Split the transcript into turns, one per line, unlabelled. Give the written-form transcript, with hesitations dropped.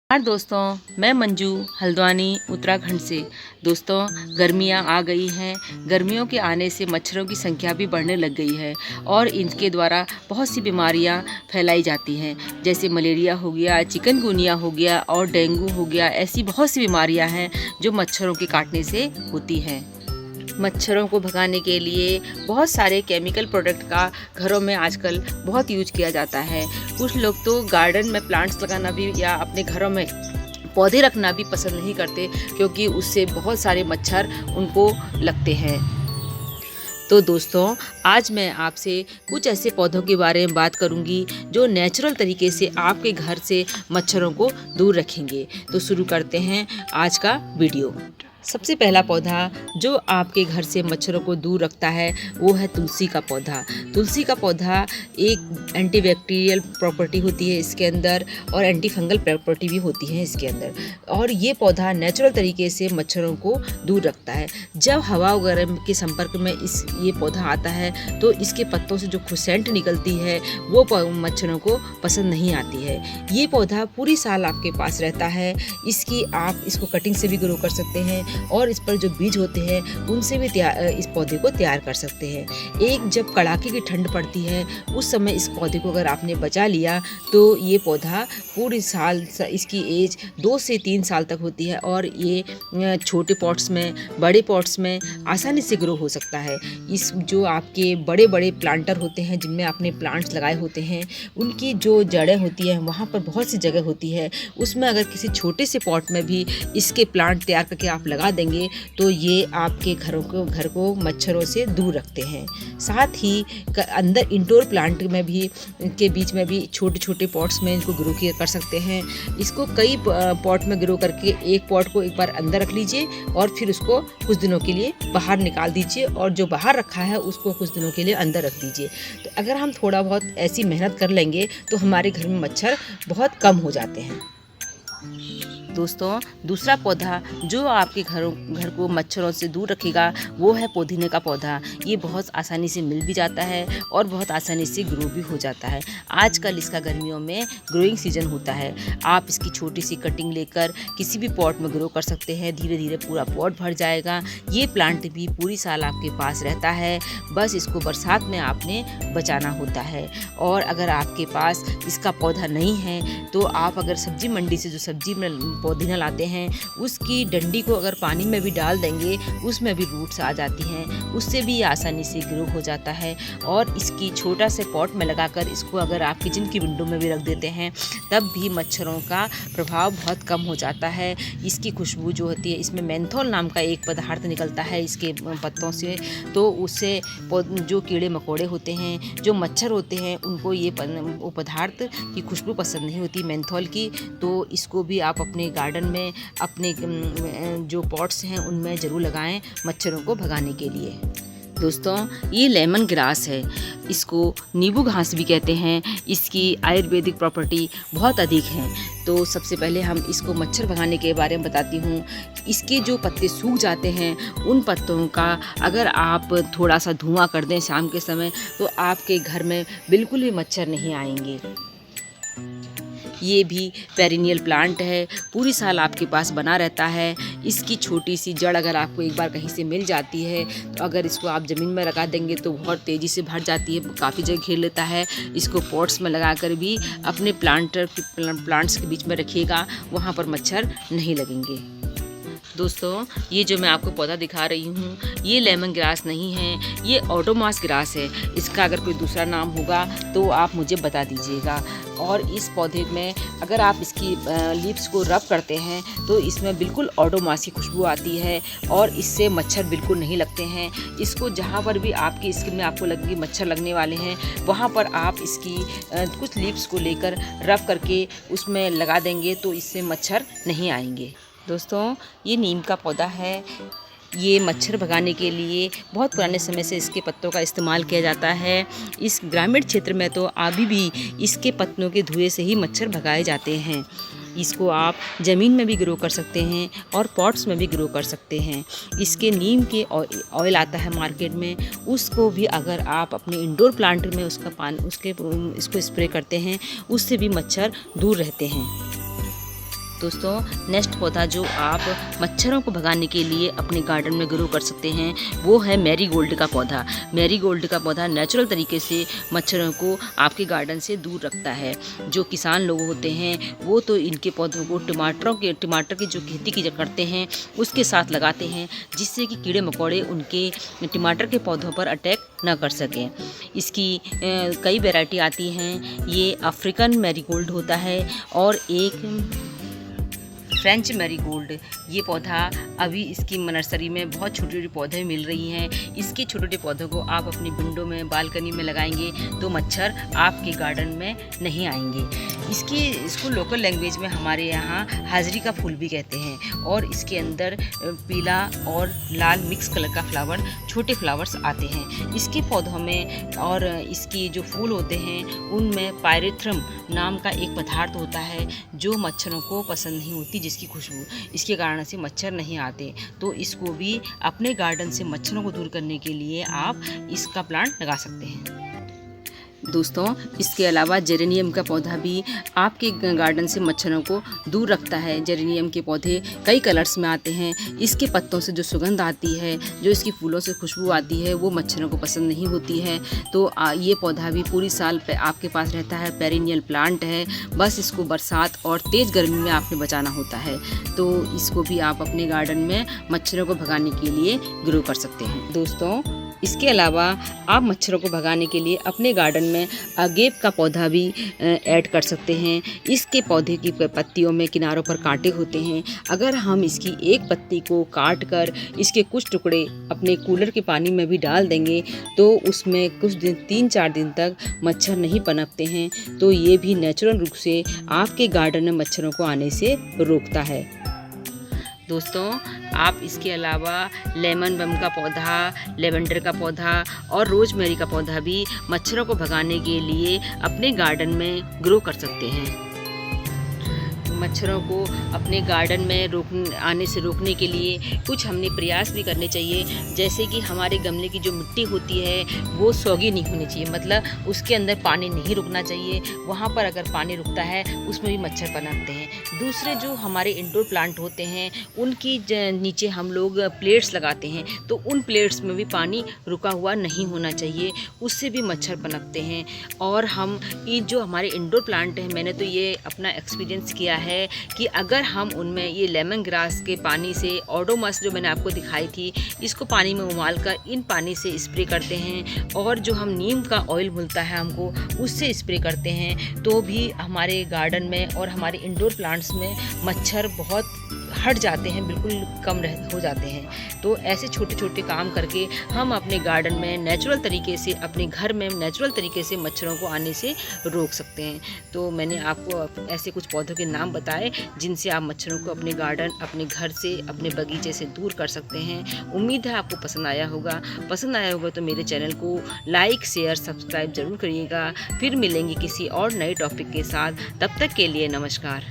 नमस्कार दोस्तों, मैं मंजू हल्द्वानी उत्तराखंड से। दोस्तों, गर्मियां आ गई हैं। गर्मियों के आने से मच्छरों की संख्या भी बढ़ने लग गई है और इनके द्वारा बहुत सी बीमारियां फैलाई जाती हैं, जैसे मलेरिया हो गया, चिकनगुनिया हो गया और डेंगू हो गया। ऐसी बहुत सी बीमारियां हैं जो मच्छरों के काटने से होती हैं। मच्छरों को भगाने के लिए बहुत सारे केमिकल प्रोडक्ट का घरों में आजकल बहुत यूज किया जाता है। कुछ लोग तो गार्डन में प्लांट्स लगाना भी या अपने घरों में पौधे रखना भी पसंद नहीं करते, क्योंकि उससे बहुत सारे मच्छर उनको लगते हैं। तो दोस्तों, आज मैं आपसे कुछ ऐसे पौधों के बारे में बात करूंगी जो नेचुरल तरीके से आपके घर से मच्छरों को दूर रखेंगे। तो शुरू करते हैं आज का वीडियो। सबसे पहला पौधा जो आपके घर से मच्छरों को दूर रखता है वो है तुलसी का पौधा। तुलसी का पौधा एक एंटीबैक्टीरियल प्रॉपर्टी होती है इसके अंदर और एंटी फंगल प्रॉपर्टी भी होती है इसके अंदर, और ये पौधा नेचुरल तरीके से मच्छरों को दूर रखता है। जब हवा वगैरह के संपर्क में ये पौधा आता है तो इसके पत्तों से जो खुशेंट निकलती है वो मच्छरों को पसंद नहीं आती है। ये पौधा पूरी साल आपके पास रहता है। आप इसको कटिंग से भी ग्रो कर सकते हैं और इस पर जो बीज होते हैं उनसे भी इस पौधे को तैयार कर सकते हैं। एक जब कड़ाके की ठंड पड़ती है उस समय इस पौधे को अगर आपने बचा लिया तो ये पौधा पूरी साल, इसकी एज 2 से 3 साल तक होती है और ये छोटे पॉट्स में, बड़े पॉट्स में आसानी से ग्रो हो सकता है। इस जो आपके बड़े बड़े प्लांटर होते हैं जिनमें आपने प्लांट्स लगाए होते हैं, उनकी जो जड़ें होती हैं वहाँ पर बहुत सी जगह होती है, उसमें अगर किसी छोटे से पॉट में भी इसके प्लांट तैयार करके आप लगा देंगे तो ये आपके घर को मच्छरों से दूर रखते हैं। साथ ही अंदर इंडोर प्लांट में भी के बीच में भी छोटे छोटे पॉट्स में इनको ग्रो कर सकते हैं। इसको कई पॉट में ग्रो करके एक पॉट को एक बार अंदर रख लीजिए और फिर उसको कुछ दिनों के लिए बाहर निकाल दीजिए और जो बाहर रखा है उसको कुछ दिनों के लिए अंदर रख दीजिए। तो अगर हम थोड़ा बहुत ऐसी मेहनत कर लेंगे तो हमारे घर में मच्छर बहुत कम हो जाते हैं। दोस्तों, दूसरा पौधा जो आपके घर को मच्छरों से दूर रखेगा वो है पुदीने का पौधा। ये बहुत आसानी से मिल भी जाता है और बहुत आसानी से ग्रो भी हो जाता है। आजकल इसका गर्मियों में ग्रोइंग सीजन होता है। आप इसकी छोटी सी कटिंग लेकर किसी भी पॉट में ग्रो कर सकते हैं। धीरे धीरे पूरा पॉट भर जाएगा। ये प्लांट भी पूरी साल आपके पास रहता है, बस इसको बरसात में आपने बचाना होता है। और अगर आपके पास इसका पौधा नहीं है तो आप अगर सब्जी मंडी से जो सब्जी में पुदीना लाते हैं उसकी डंडी को अगर पानी में भी डाल देंगे उसमें भी रूट्स आ जाती हैं, उससे भी आसानी से ग्रो हो जाता है। और इसकी छोटा से पॉट में लगाकर इसको अगर आप किचन की विंडो में भी रख देते हैं तब भी मच्छरों का प्रभाव बहुत कम हो जाता है। इसकी खुशबू जो होती है, इसमें मेंथोल नाम का एक पदार्थ निकलता है इसके पत्तों से, तो उससे जो कीड़े मकोड़े होते हैं, जो मच्छर होते हैं, उनको ये पदार्थ की खुशबू पसंद नहीं होती मेंथोल की। तो इसको भी आप अपने गार्डन में, अपने जो पॉट्स हैं उनमें ज़रूर लगाएं मच्छरों को भगाने के लिए। दोस्तों, ये लेमन ग्रास है। इसको नींबू घास भी कहते हैं। इसकी आयुर्वेदिक प्रॉपर्टी बहुत अधिक है। तो सबसे पहले हम इसको मच्छर भगाने के बारे में बताती हूँ। इसके जो पत्ते सूख जाते हैं उन पत्तों का अगर आप थोड़ा सा धुआं कर दें शाम के समय तो आपके घर में बिल्कुल भी मच्छर नहीं आएंगे। ये भी पेरिनियल प्लांट है, पूरी साल आपके पास बना रहता है। इसकी छोटी सी जड़ अगर आपको एक बार कहीं से मिल जाती है तो अगर इसको आप ज़मीन में लगा देंगे तो बहुत तेज़ी से भर जाती है, काफ़ी जगह घेर लेता है। इसको पॉट्स में लगाकर भी अपने प्लांट्स के बीच में रखिएगा, वहाँ पर मच्छर नहीं लगेंगे। दोस्तों, ये जो मैं आपको पौधा दिखा रही हूँ ये लेमन ग्रास नहीं है, ये ऑटोमास ग्रास है। इसका अगर कोई दूसरा नाम होगा तो आप मुझे बता दीजिएगा। और इस पौधे में अगर आप इसकी लीव्स को रब करते हैं तो इसमें बिल्कुल ऑटोमास की खुशबू आती है और इससे मच्छर बिल्कुल नहीं लगते हैं। इसको जहाँ पर भी आपकी स्किन में आपको लगेगी मच्छर लगने वाले हैं वहाँ पर आप इसकी कुछ लीव्स को लेकर रब करके उसमें लगा देंगे तो इससे मच्छर नहीं आएंगे। दोस्तों, ये नीम का पौधा है। ये मच्छर भगाने के लिए बहुत पुराने समय से इसके पत्तों का इस्तेमाल किया जाता है। इस ग्रामीण क्षेत्र में तो अभी भी इसके पत्तों के धुएं से ही मच्छर भगाए जाते हैं। इसको आप ज़मीन में भी ग्रो कर सकते हैं और पॉट्स में भी ग्रो कर सकते हैं। इसके नीम के ऑयल आता है मार्केट में, उसको भी अगर आप अपने इंडोर प्लांट में इसको स्प्रे करते हैं उससे भी मच्छर दूर रहते हैं। दोस्तों नेक्स्ट पौधा जो आप मच्छरों को भगाने के लिए अपने गार्डन में ग्रो कर सकते हैं वो है मैरीगोल्ड का पौधा। मैरीगोल्ड का पौधा नेचुरल तरीके से मच्छरों को आपके गार्डन से दूर रखता है। जो किसान लोग होते हैं वो तो इनके पौधों को टमाटर की जो खेती की करते हैं उसके साथ लगाते हैं, जिससे कि कीड़े मकोड़े उनके टमाटर के पौधों पर अटैक ना कर सकें। इसकी कई वैरायटी आती हैं। ये अफ्रीकन मैरीगोल्ड होता है और एक फ्रेंच मैरीगोल्ड। ये पौधा अभी इसकी नर्सरी में बहुत छोटे छोटे पौधे मिल रही हैं। इसके छोटे छोटे पौधों को आप अपनी विंडो में बालकनी में लगाएंगे तो मच्छर आपके गार्डन में नहीं आएंगे। इसको लोकल लैंग्वेज में हमारे यहाँ हाजरी का फूल भी कहते हैं और इसके अंदर पीला और लाल मिक्स कलर का छोटे फ्लावर्स आते हैं। इसके पौधों में और इसकी जो फूल होते हैं उनमें पायरेथ्रम नाम का एक पदार्थ होता है जो मच्छरों को पसंद नहीं होती, जिसकी खुशबू, इसके कारण से मच्छर नहीं आते। तो इसको भी अपने गार्डन से मच्छरों को दूर करने के लिए आप इसका प्लांट लगा सकते हैं। दोस्तों इसके अलावा जेरेनियम का पौधा भी आपके गार्डन से मच्छरों को दूर रखता है। जेरेनियम के पौधे कई कलर्स में आते हैं। इसके पत्तों से जो सुगंध आती है, जो इसकी फूलों से खुशबू आती है, वो मच्छरों को पसंद नहीं होती है। तो ये पौधा भी पूरी साल आपके पास रहता है। पेरिनियल प्लांट है, बस इसको बरसात और तेज़ गर्मी में आपने बचाना होता है। तो इसको भी आप अपने गार्डन में मच्छरों को भगाने के लिए ग्रो कर सकते हैं। दोस्तों इसके अलावा आप मच्छरों को भगाने के लिए अपने गार्डन में अगेप का पौधा भी ऐड कर सकते हैं। इसके पौधे की पत्तियों में किनारों पर कांटे होते हैं। अगर हम इसकी एक पत्ती को काट कर इसके कुछ टुकड़े अपने कूलर के पानी में भी डाल देंगे तो उसमें कुछ दिन 3-4 दिन तक मच्छर नहीं पनपते हैं। तो ये भी नेचुरल रूप से आपके गार्डन में मच्छरों को आने से रोकता है। दोस्तों आप इसके अलावा लेमन बम का पौधा, लेवेंडर का पौधा और रोजमेरी का पौधा भी मच्छरों को भगाने के लिए अपने गार्डन में ग्रो कर सकते हैं। मच्छरों को अपने गार्डन में आने से रोकने के लिए कुछ हमने प्रयास भी करने चाहिए। जैसे कि हमारे गमले की जो मिट्टी होती है वो सौगी नहीं होनी चाहिए, मतलब उसके अंदर पानी नहीं रुकना चाहिए। वहाँ पर अगर पानी रुकता है उसमें भी मच्छर पनपते हैं। दूसरे जो हमारे इंडोर प्लांट होते हैं उनकी नीचे हम लोग प्लेट्स लगाते हैं, तो उन प्लेट्स में भी पानी रुका हुआ नहीं होना चाहिए, उससे भी मच्छर पनपते हैं। और हम ये जो हमारे इंडोर प्लांट हैं, मैंने तो ये अपना एक्सपीरियंस किया है कि अगर हम उनमें ये लेमन ग्रास के पानी से ओडोमस जो मैंने आपको दिखाई थी, इसको पानी में उबाल कर इन पानी से स्प्रे करते हैं और जो हम नीम का ऑयल मिलता है हमको उससे स्प्रे करते हैं, तो भी हमारे गार्डन में और हमारे इंडोर प्लांट्स में मच्छर बहुत हट जाते हैं, बिल्कुल कम हो जाते हैं। तो ऐसे छोटे छोटे काम करके हम अपने गार्डन में नेचुरल तरीके से, अपने घर में नेचुरल तरीके से मच्छरों को आने से रोक सकते हैं। तो मैंने आपको ऐसे कुछ पौधों के नाम बताए जिनसे आप मच्छरों को अपने गार्डन, अपने घर से, अपने बगीचे से दूर कर सकते हैं। उम्मीद है आपको पसंद आया होगा। पसंद आया होगा तो मेरे चैनल को लाइक, शेयर, सब्सक्राइब ज़रूर करिएगा। फिर मिलेंगे किसी और नए टॉपिक के साथ। तब तक के लिए नमस्कार।